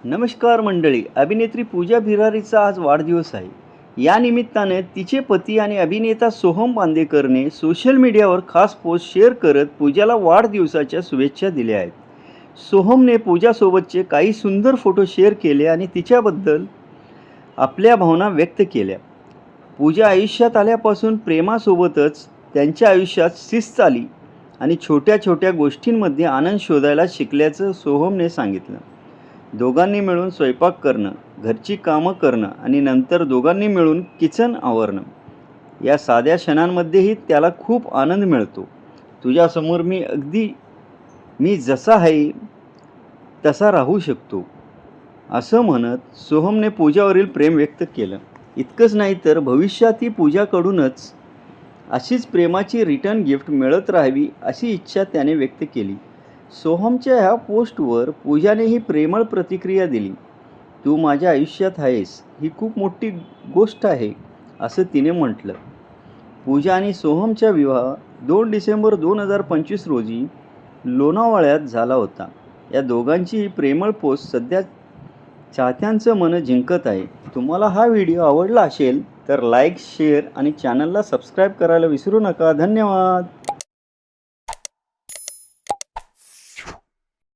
नमस्कार मंडळी. अभिनेत्री पूजा भिरारीचा आज वाढदिवस आहे. या निमित्ताने तिचे पती आणि अभिनेता सोहम बांदेकरने सोशल मीडियावर खास पोस्ट शेअर करत पूजाला वाढदिवसाच्या शुभेच्छा दिल्या आहेत. सोहमने पूजासोबतचे काही सुंदर फोटो शेअर केले आणि तिच्याबद्दल आपल्या भावना व्यक्त केल्या. पूजा आयुष्यात आल्यापासून प्रेमासोबतच त्यांच्या आयुष्यात शिस्त आली आणि छोट्या छोट्या गोष्टींमध्ये आनंद शोधायला शिकल्याचं सोहमने सांगितलं. दोघांनी मिळून स्वयंपाक करणं, घरची कामं करणं आणि नंतर दोघांनी मिळून किचन आवरणं, या साध्या क्षणांमध्येही त्याला खूप आनंद मिळतो. तुझ्यासमोर मी जसा आहे तसा राहू शकतो, असं म्हणत सोहमने पूजावरील प्रेम व्यक्त केलं. इतकंच नाही तर भविष्यातही पूजाकडूनच अशीच प्रेमाची रिटर्न गिफ्ट मिळत राहावी अशी इच्छा त्याने व्यक्त केली. सोहमच्या ह्या पोस्टवर पूजानेही प्रेमळ प्रतिक्रिया दिली. तू माझ्या आयुष्यात आहेस, ही खूप मोठी गोष्ट आहे, असं तिने म्हटलं. पूजा आणि सोहमचा विवाह 2 डिसेंबर 2025 रोजी लोणावळ्यात झाला होता. या दोघांची ही प्रेमळ पोस्ट सध्या चाहत्यांचं मन जिंकत आहे. तुम्हाला हा व्हिडिओ आवडला असेल तर लाईक, शेअर आणि चॅनलला सबस्क्राईब करायला विसरू नका. धन्यवाद.